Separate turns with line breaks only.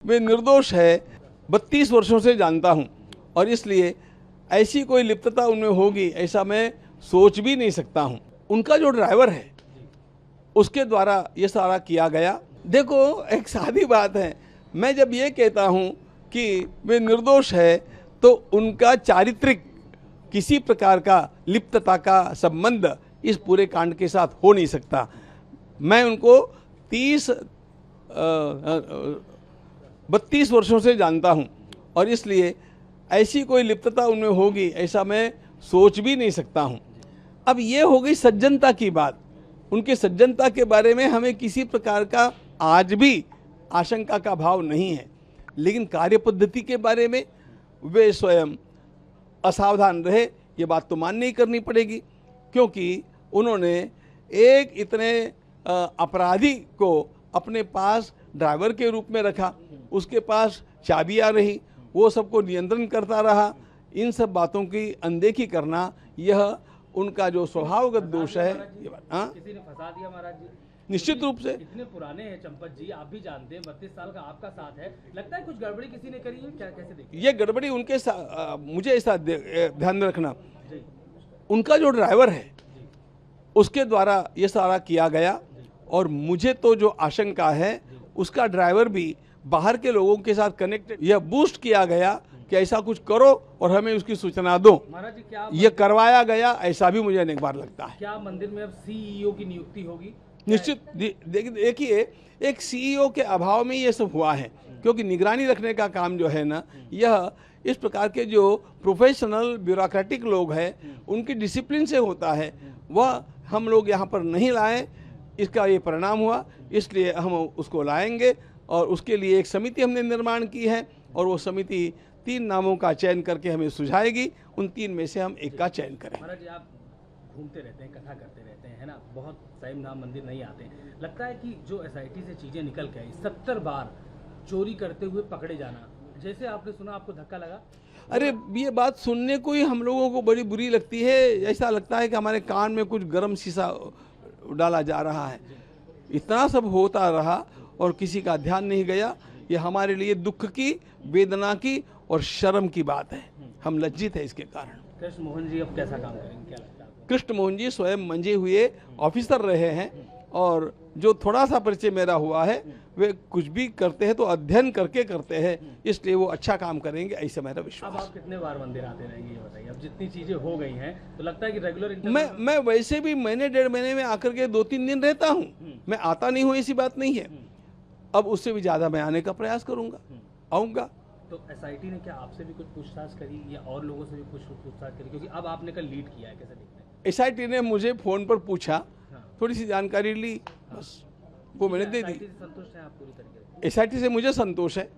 वे निर्दोष है 32 वर्षों से जानता हूं और इसलिए ऐसी कोई लिप्तता उनमें होगी ऐसा मैं सोच भी नहीं सकता हूं। उनका जो ड्राइवर है उसके द्वारा ये सारा किया गया। देखो, एक सादी बात है, मैं जब ये कहता हूं कि वे निर्दोष है तो उनका चारित्रिक किसी प्रकार का लिप्तता का संबंध इस पूरे कांड के साथ हो नहीं सकता। मैं उनको 32 वर्षों से जानता हूं और इसलिए ऐसी कोई लिप्तता उनमें होगी ऐसा मैं सोच भी नहीं सकता हूं। अब ये हो गई सज्जनता की बात। उनके सज्जनता के बारे में हमें किसी प्रकार का आज भी आशंका का भाव नहीं है, लेकिन कार्य पद्धति के बारे में वे स्वयं असावधान रहे, ये बात तो माननी ही करनी पड़ेगी, क्योंकि उन्होंने एक इतने अपराधी को अपने पास ड्राइवर के रूप में रखा, उसके पास चाबियां रही, वो सबको नियंत्रण करता रहा। इन सब बातों की अनदेखी करना यह उनका जो स्वभावगत दोष है। ये बात
किसी ने फंसा दिया महाराज जी,
निश्चित रूप से।
इतने पुराने हैं चंपत जी, आप भी जानते हैं, 32 साल का आपका साथ है, लगता है कुछ गड़बड़ी किसी ने करी है क्या? कैसे देखिए
ये गड़बड़ी उनके साथ, मुझे ऐसा ध्यान में रखना, उनका जो ड्राइवर है उसके द्वारा ये सारा किया गया और मुझे तो जो आशंका है उसका ड्राइवर भी बाहर के लोगों के साथ कनेक्टेड, यह बूस्ट किया गया कि ऐसा कुछ करो और हमें उसकी सूचना दो।
महाराज जी, क्या
ये करवाया गया ऐसा भी मुझे अनेक बार लगता है।
क्या मंदिर में अब सीईओ की नियुक्ति होगी?
निश्चित। देखिए, एक सीईओ के अभाव में ये सब हुआ है, क्योंकि निगरानी रखने का काम जो है ना, यह इस प्रकार के जो प्रोफेशनल ब्यूरोक्रेटिक लोग हैं उनकी डिसिप्लिन से होता है, वह हम लोग यहाँ पर नहीं लाए, इसका ये परिणाम हुआ। इसलिए हम उसको लाएंगे और उसके लिए एक समिति हमने निर्माण की है और वो समिति 3 नामों का चयन करके हमें सुझाएगी। उन 3 में से हम एक का चयन करेंगे।
महाराज जी, आप घूमते रहते हैं, कथा करते रहते हैं, है ना, बहुत टाइम नाम मंदिर नहीं आते, लगता है कि जो एसआईटी से चीजें निकल के आई, 70 बार चोरी करते हुए पकड़े जाना, जैसे आपने सुना आपको धक्का लगा?
अरे, ये बात सुनने को ही हम लोगों को बड़ी बुरी लगती है। ऐसा लगता है कि हमारे कान में कुछ गर्म शीशा डाला जा रहा है। इतना सब होता रहा और किसी का ध्यान नहीं गया। ये हमारे लिए दुख की, वेदना की और शर्म की बात है। हम लज्जित है इसके कारण।
कृष्ण मोहन जी अब कैसा काम करेंगे, क्या लगता है आपको?
कृष्ण मोहन जी स्वयं मंजे हुए ऑफिसर रहे हैं और जो थोड़ा सा परिचय मेरा हुआ है, वे कुछ भी करते हैं तो अध्ययन करके करते हैं, इसलिए वो अच्छा काम करेंगे ऐसा मेरा
अब
विश्वास।
आप कितने बार मंदिर आते रहेंगे ये बताइए? अब जितनी चीजें हो गई हैं तो लगता है कि रेगुलर
मैं वैसे भी महीने 1.5 महीने में आकर के 2-3 दिन रहता हूँ। मैं आता नहीं हूँ ऐसी बात नहीं है। अब उससे भी ज़्यादा मैं आने का प्रयास करूँगा, आऊँगा।
तो एसआईटी ने क्या आपसे भी कुछ पूछताछ करी या और लोगों से भी कुछ पूछताछ करी, क्योंकि अब आपने कल लीड किया है, कैसे देखते हैं?
एसआईटी ने मुझे फ़ोन पर पूछा, थोड़ी सी जानकारी ली, बस वो मैंने दे दी।
SIT से संतुष्ट हैं आप पूरी तरीके से?
एसआईटी से मुझे संतोष है।